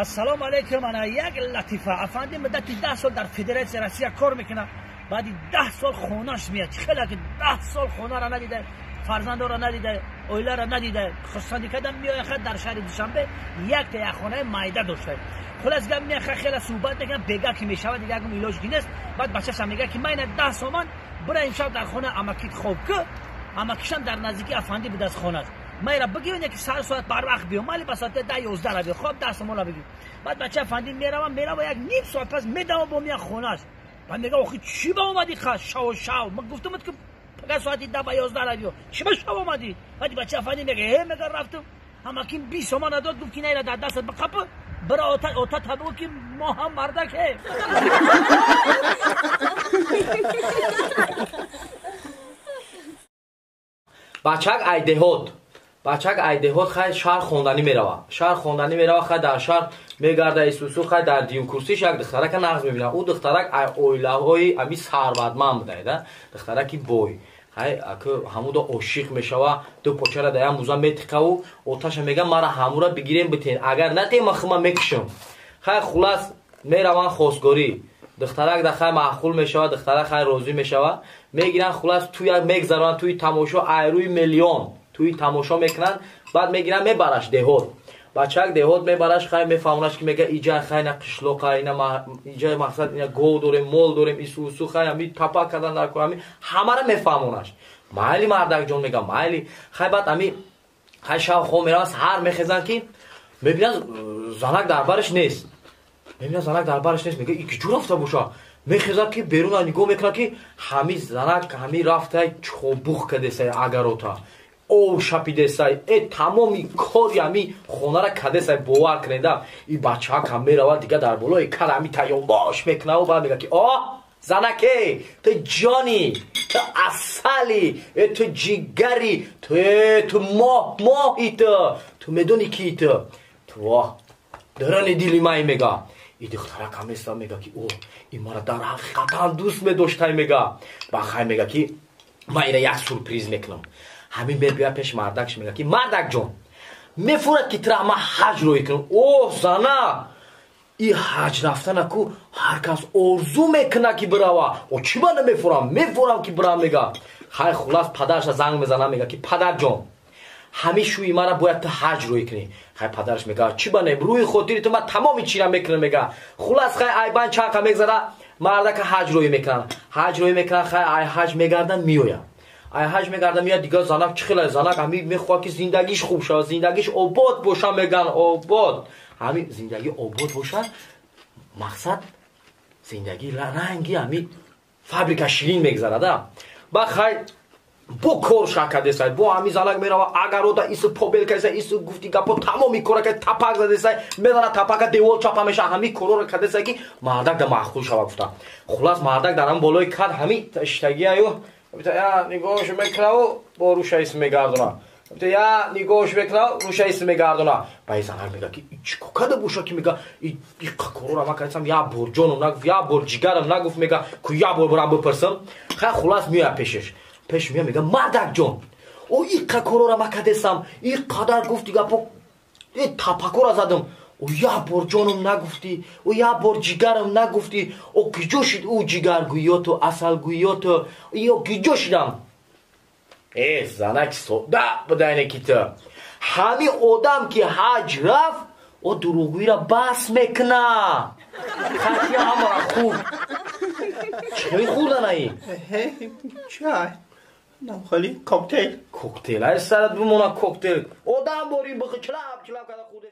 السلام علیکم. انا یک لطیفه افندی مدتی 10 سال در فدراسیون روسیه کار میکنه. بعد 10 سال خونه‌اش میاد. خیلی که 10 سال خونه را ندیده، فرزند را ندیده، اویله را ندیده. خصوصی کدام میاد خد در شهر دوشنبه یک تا یک خونه مایده داشته. خلاص گم میاد خیلی صحبت میکنه، بگه کی میشود دیگه اگه ایلاج گینست. بعد بچه‌ش میگه که من 10 سال برای امشب در خونه اماکیت خوب که اماکیشم در نزدیکی افندی به دست خونه است. میرا بگیم که سر ساعت بر وقت بیام، ولی به ساعت 10 11 را بیام. خب 10 مولا بگیم. بعد بچه افندی میرم یک نیم ساعت پس میدم با میاد خونه است. بعد میگه آخه چی با اومدی خا شاو من گفتم که پگه ساعت 10 تا 11 را بیام. چی با شاو اومدی؟ بعد بچه افندی میگه میگه رفتم اماکین 20 تومن داد، گفت که نه در دست بقپ برا اوتا تبو که ما هم مردکه. بچک ایدهات خیلی شهر خوندنی میروه خیلی در شهر میگرده ایسوسو خیلی در دیو کرسیش یک دخترک نغز میبینه. او دخترک اویله های امی ثروتمند بوده. دخترکی بوی خیلی همون عاشق میشوه، دو پاچه را در موزه میتقه و اوتاش میگه مرا همون را بگیریم بتین، اگر نتیم من میکشم. خیلی خلاص میروان خواستگاری. دخترک در خیلی معقول میشوه، دخترک خیلی راضی میشوه، میگیرن خلاص توی میگذارن توی تماشا ایروی میلیون توی تماشا میکنن. بعد میگیرن میبرش دهات. بچک دهات میبرش خیلی میفهمونش که میگه اینجا خیلی قشلوق اینجا مقصد اینا گو داریم مول داریم ایسوسو خیلی همی تپا کردن در کنم همه را میفهمونش. مایلی مردک جون میگم مایلی. خیلی بعد همی خیلی شب خواه میرن سهر میخیزن که میبینن زنک دربارش نیست. میگه این که جور رفته باشه. میخیزه که بیرون نگاه میکنه که همی زنک همی رفته چوبوخ کده سای اگروتا او شپیده سای ای تمامی کاری همی خونه را کده سای باور کننده. این بچه ها کم میروه دیگه در بلای کل همی تیون باش میکنه و بعد میگه که آه زنکه تو جانی تو اصلی تو جیگری تو ماهی تو میدونی کی تو درانی دیلی مای میگه. این دخترک همیسته میگه که او این مرا در حقیقتا دوست میداشته. میگه بخیر میگه که من ایره یک سورپریز میکنم. همین بیا پیش مردکش میگه که مردک جون میفورد که تره من حج روی کنم. اوه زنه این حج رفتن اکو هر کس ارزو میکنه که براوه. او چی با نمیفورم که برام. میگه خیلی خلاص پدرش زنگ میزنه میگه که پدر جون همیشه شوی مرا باید تو حج روی کنی. خیلی پدرش میگه چی بانه روی خاطری تو من تمامی چی را میکنم. میگه خلاص خیلی ایبان چاقا میگذاره مردک حج روی میکنن خیلی حج میگردن میویا میاد دیگه. زنک چه خیلی زنک همی میخواد که زندگیش خوب شه، زندگیش آباد باشه. میگن آباد همین زندگی آباد باشه مقصد زندگی رنگی همی فابریکه شیرین میگذره. با خیلی با کار شکده سای با همی زنک میروه اگر او دا ایسو پوبل کسی ایسو گفتی گپا تمام میکنه که تپک زده سای میدانه تپک دیوال چاپا میشه همی کارو رو کده سای که مردک دا معقول شوه گفته. خلاص مردک در هم بالای کد همی اشتگی ایو یا نگاهش میکنه و با روش ایس میگردونه یا نگاهش میکنه روش ایس میگردونه. با زنک میگه که چی کده بوشه که میگه این کارو رو من کردم یا بر جانم نگفت یا بر جگرم نگفت. میگه که یا بر برم بپرسم. خیلی خلاص میاد پیش میگه مردک جون او این کارو را مکدستم این قدر گفتی گپا این تپکو را زدم او یا بر جانم نگفتی او یا بر جگرم نگفتی. او کجا شد او جگرگویات و اصلگویات یا کجا شدم. ای زنک سوده بدهنه که تو همین آدم که حج رفت او دروغوی را بس میکنه. خطی همه خوب چه خوردن ای؟ چای نم خالی کوکتیل های سرت بمونه کوکتیل آدم باری بخی چلاب کده خودش